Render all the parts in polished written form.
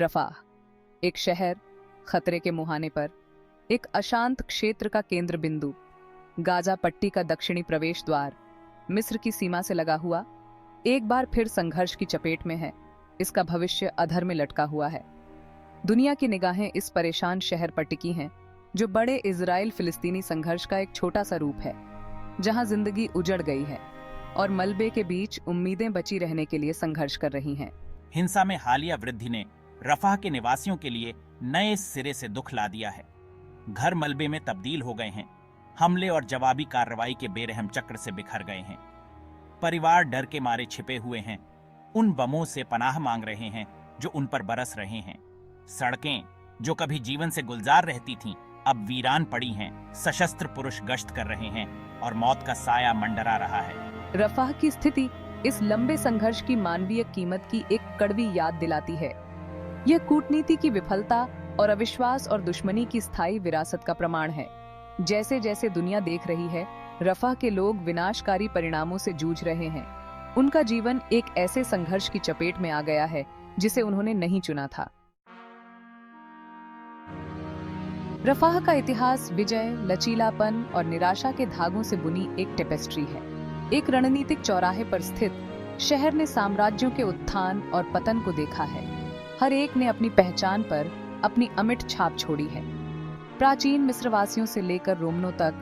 Rafah, एक शहर खतरे के मुहाने पर, एक अशांत क्षेत्र का केंद्र बिंदु, गाजा पट्टी का दक्षिणी प्रवेश द्वार, मिस्र की सीमा से लगा हुआ, एक बार फिर संघर्ष की चपेट में है। इसका भविष्य अधर में लटका हुआ है। दुनिया की निगाहें इस परेशान शहर पर टिकी हैं, जो बड़े इजराइल फिलिस्तीनी संघर्ष का एक छोटा सा रूप है, जहां जिंदगी उजड़ गई है और मलबे के बीच उम्मीदें बची रहने के लिए संघर्ष कर रही हैं। हिंसा में हालिया वृद्धि ने रफाह के निवासियों के लिए नए सिरे से दुख ला दिया है। घर मलबे में तब्दील हो गए हैं, हमले और जवाबी कार्रवाई के बेरहम चक्र से बिखर गए हैं। परिवार डर के मारे छिपे हुए हैं, उन बमों से पनाह मांग रहे हैं जो उन पर बरस रहे हैं। सड़कें जो कभी जीवन से गुलजार रहती थीं, अब वीरान पड़ी हैं। सशस्त्र पुरुष गश्त कर रहे हैं और मौत का साया मंडरा रहा है। रफाह की स्थिति इस लंबे संघर्ष की मानवीय कीमत की एक कड़वी याद दिलाती है। यह कूटनीति की विफलता और अविश्वास और दुश्मनी की स्थायी विरासत का प्रमाण है। जैसे जैसे दुनिया देख रही है, रफाह के लोग विनाशकारी परिणामों से जूझ रहे हैं। उनका जीवन एक ऐसे संघर्ष की चपेट में आ गया है जिसे उन्होंने नहीं चुना था। रफाह का इतिहास विजय, लचीलापन और निराशा के धागों से बुनी एक टेपेस्ट्री है। एक रणनीतिक चौराहे पर स्थित शहर ने साम्राज्यों के उत्थान और पतन को देखा है। हर एक ने अपनी पहचान पर अपनी अमिट छाप छोड़ी है। प्राचीन मिस्रवासियों से लेकर रोमनों तक,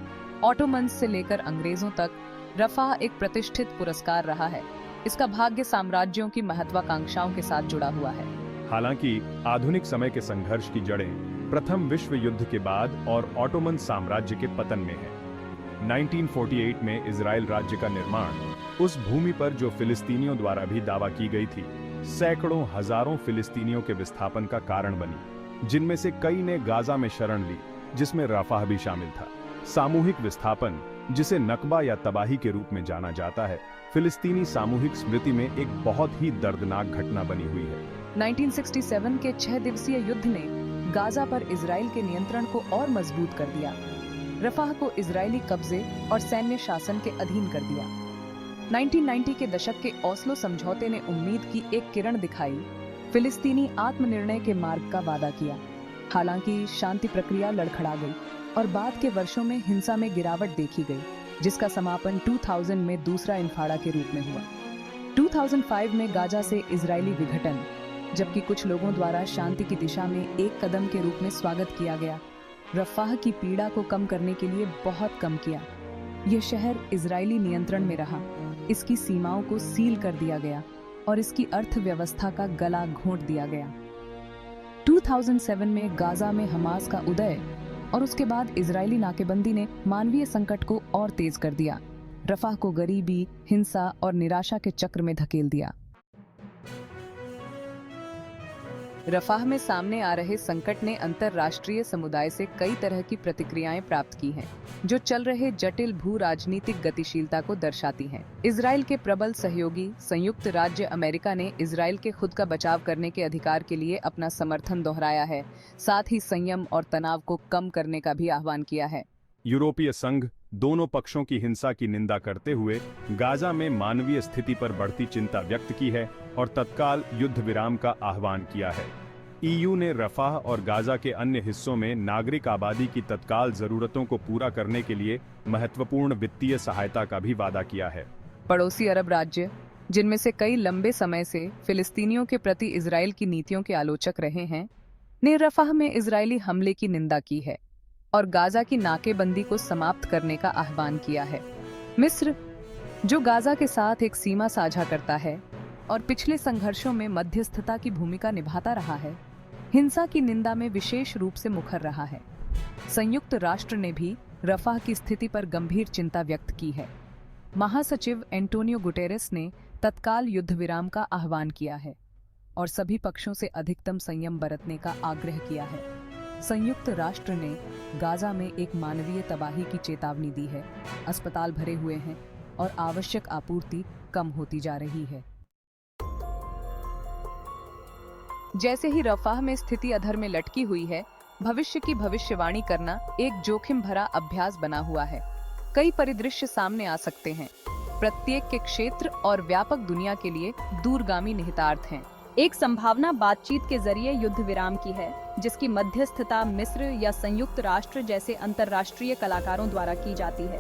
ऑटोमन्स से लेकर अंग्रेजों तक, रफाह एक प्रतिष्ठित पुरस्कार रहा है। इसका भाग्य साम्राज्यों की महत्वाकांक्षाओं के साथ जुड़ा हुआ है। हालांकि आधुनिक समय के संघर्ष की जड़ें प्रथम विश्व युद्ध के बाद और ऑटोमन साम्राज्य के पतन में है। 1948 में इजराइल राज्य का निर्माण उस भूमि पर जो फिलिस्तीनियों द्वारा भी दावा की गई थी, सैकड़ों हजारों फिलिस्तीनियों के विस्थापन का कारण बनी, जिनमें से कई ने गाजा में शरण ली, जिसमें रफाह भी शामिल था। सामूहिक विस्थापन, जिसे नकबा या तबाही के रूप में जाना जाता है, फिलिस्तीनी सामूहिक स्मृति में एक बहुत ही दर्दनाक घटना बनी हुई है। 1967 के 6 दिवसीय युद्ध ने गाजा पर इजराइल के नियंत्रण को और मजबूत कर दिया। रफाह को इजरायली कब्जे और सैन्य शासन के अधीन कर दिया। 1990 के दशक के ओस्लो समझौते ने उम्मीद की एक किरण दिखाई, फिलिस्तीनी आत्मनिर्णय के मार्ग का वादा किया। हालांकि शांति प्रक्रिया लड़खड़ा गई और बाद के वर्षों में हिंसा में गिरावट देखी गई, जिसका समापन 2000 में दूसरा इंफाड़ा के रूप में हुआ। 2005 में गाजा से इजरायली विघटन, जबकि कुछ लोगों द्वारा शांति की दिशा में एक कदम के रूप में स्वागत किया गया, रफाह की पीड़ा को कम करने के लिए बहुत कम किया। यह शहर इजरायली नियंत्रण में रहा, इसकी सीमाओं को सील कर दिया गया और इसकी अर्थव्यवस्था का गला घोंट दिया गया। 2007 में गाजा में हमास का उदय और उसके बाद इजरायली नाकेबंदी ने मानवीय संकट को और तेज कर दिया। रफाह को गरीबी, हिंसा और निराशा के चक्र में धकेल दिया। रफाह में सामने आ रहे संकट ने अंतर्राष्ट्रीय समुदाय से कई तरह की प्रतिक्रियाएं प्राप्त की हैं, जो चल रहे जटिल भू राजनीतिक गतिशीलता को दर्शाती हैं। इजराइल के प्रबल सहयोगी संयुक्त राज्य अमेरिका ने इजराइल के खुद का बचाव करने के अधिकार के लिए अपना समर्थन दोहराया है, साथ ही संयम और तनाव को कम करने का भी आह्वान किया है। यूरोपीय संघ दोनों पक्षों की हिंसा की निंदा करते हुए गाजा में मानवीय स्थिति पर बढ़ती चिंता व्यक्त की है और तत्काल युद्ध विराम का आह्वान किया है। ईयू ने रफाह और गाजा के अन्य हिस्सों में नागरिक आबादी की तत्काल जरूरतों को पूरा करने के लिए महत्वपूर्ण वित्तीय सहायता का भी वादा किया है। पड़ोसी अरब राज्य, जिनमें से कई लंबे समय से फिलिस्तीनियों के प्रति इजराइल की नीतियों के आलोचक रहे हैं, ने रफाह में इजरायली हमले की निंदा की है और गाजा की नाकेबंदी को समाप्त करने का आह्वान किया है। मिस्र, जो गाजा के साथ एक सीमा साझा करता है और पिछले संघर्षों में मध्यस्थता की भूमिका निभाता रहा है, हिंसा की निंदा में विशेष रूप से मुखर रहा है। संयुक्त राष्ट्र ने भी रफाह की स्थिति पर गंभीर चिंता व्यक्त की है। महासचिव एंटोनियो गुटेरेस ने तत्काल युद्ध विराम का आह्वान किया है और सभी पक्षों से अधिकतम संयम बरतने का आग्रह किया है। संयुक्त राष्ट्र ने गाजा में एक मानवीय तबाही की चेतावनी दी है। अस्पताल भरे हुए हैं और आवश्यक आपूर्ति कम होती जा रही है। जैसे ही रफाह में स्थिति अधर में लटकी हुई है, भविष्य की भविष्यवाणी करना एक जोखिम भरा अभ्यास बना हुआ है। कई परिदृश्य सामने आ सकते हैं। प्रत्येक के क्षेत्र और व्यापक दुनिया के लिए दूरगामी निहितार्थ हैं। एक संभावना बातचीत के जरिए युद्ध विराम की है, जिसकी मध्यस्थता मिस्र या संयुक्त राष्ट्र जैसे अंतर्राष्ट्रीय कलाकारों द्वारा की जाती है।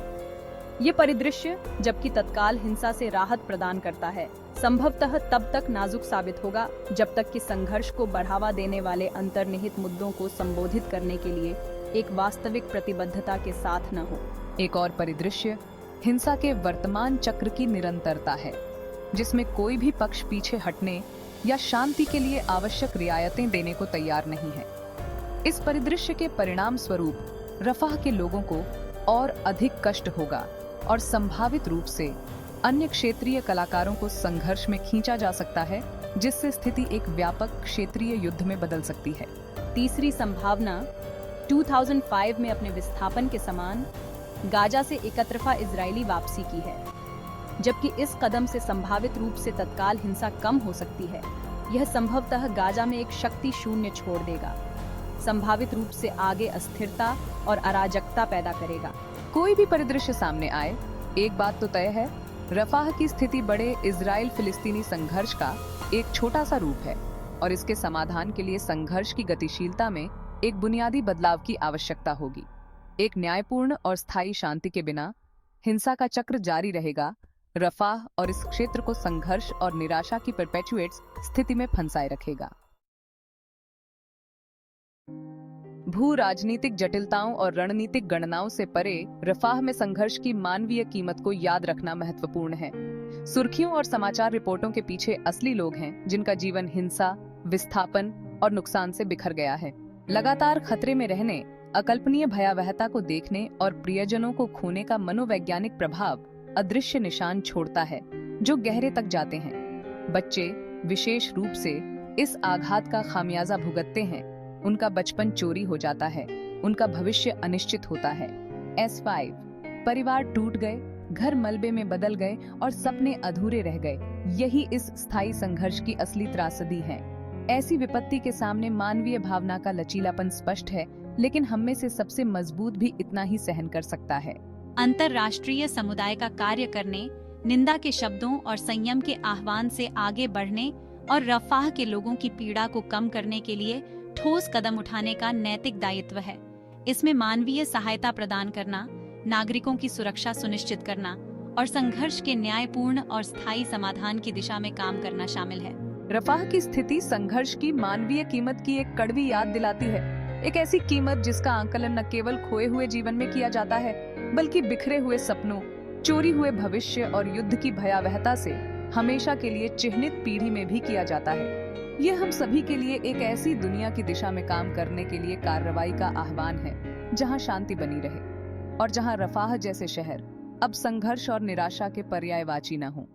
ये परिदृश्य, जबकि तत्काल हिंसा से राहत प्रदान करता है, संभवतः तब तक नाजुक साबित होगा जब तक कि संघर्ष को बढ़ावा देने वाले अंतर्निहित मुद्दों को संबोधित करने के लिए एक वास्तविक प्रतिबद्धता के साथ न हो। एक और परिदृश्य हिंसा के वर्तमान चक्र की निरंतरता है, जिसमें कोई भी पक्ष पीछे हटने या शांति के लिए आवश्यक रियायतें देने को तैयार नहीं है। इस परिदृश्य के परिणाम स्वरूप रफाह के लोगों को और अधिक कष्ट होगा और संभावित रूप से अन्य क्षेत्रीय कलाकारों को संघर्ष में खींचा जा सकता है, जिससे स्थिति एक व्यापक क्षेत्रीय युद्ध में बदल सकती है। तीसरी संभावना 2005 में अपने विस्थापन के समान गाजा से एकतरफा इजरायली वापसी की है। जबकि इस कदम से संभावित रूप से तत्काल हिंसा कम हो सकती है, यह संभवतः गाजा में एक शक्ति शून्य छोड़ देगा, संभावित रूप से आगे अस्थिरता और अराजकता पैदा करेगा। कोई भी परिदृश्य सामने आए, एक बात तो तय है, रफाह की स्थिति बड़े इजराइल फिलिस्तीनी संघर्ष का एक छोटा सा रूप है और इसके समाधान के लिए संघर्ष की गतिशीलता में एक बुनियादी बदलाव की आवश्यकता होगी। एक न्यायपूर्ण और स्थायी शांति के बिना हिंसा का चक्र जारी रहेगा, रफाह और इस क्षेत्र को संघर्ष और निराशा की परपेचुएट्स स्थिति में फंसाए रखेगा। भू राजनीतिक जटिलताओं और रणनीतिक गणनाओं से परे रफाह में संघर्ष की मानवीय कीमत को याद रखना महत्वपूर्ण है। सुर्खियों और समाचार रिपोर्टों के पीछे असली लोग हैं, जिनका जीवन हिंसा, विस्थापन और नुकसान से बिखर गया है। लगातार खतरे में रहने, अकल्पनीय भयावहता को देखने और प्रियजनों को खोने का मनोवैज्ञानिक प्रभाव अदृश्य निशान छोड़ता है, जो गहरे तक जाते हैं। बच्चे विशेष रूप से इस आघात का खामियाजा भुगतते हैं। उनका बचपन चोरी हो जाता है, उनका भविष्य अनिश्चित होता है। S5 परिवार टूट गए, घर मलबे में बदल गए और सपने अधूरे रह गए। यही इस स्थायी संघर्ष की असली त्रासदी है। ऐसी विपत्ति के सामने मानवीय भावना का लचीलापन स्पष्ट है, लेकिन हम में से सबसे मजबूत भी इतना ही सहन कर सकता है। अंतर्राष्ट्रीय समुदाय का कार्य करने, निंदा के शब्दों और संयम के आह्वान से आगे बढ़ने और रफाह के लोगों की पीड़ा को कम करने के लिए ठोस कदम उठाने का नैतिक दायित्व है। इसमें मानवीय सहायता प्रदान करना, नागरिकों की सुरक्षा सुनिश्चित करना और संघर्ष के न्यायपूर्ण और स्थायी समाधान की दिशा में काम करना शामिल है। रफाह की स्थिति संघर्ष की मानवीय कीमत की एक कड़वी याद दिलाती है। एक ऐसी कीमत जिसका आंकलन न केवल खोए हुए जीवन में किया जाता है, बल्कि बिखरे हुए सपनों, चोरी हुए भविष्य और युद्ध की भयावहता से हमेशा के लिए चिह्नित पीढ़ी में भी किया जाता है। यह हम सभी के लिए एक ऐसी दुनिया की दिशा में काम करने के लिए कार्रवाई का आह्वान है, जहां शांति बनी रहे और जहां रफाह जैसे शहर अब संघर्ष और निराशा के पर्यायवाची न हों।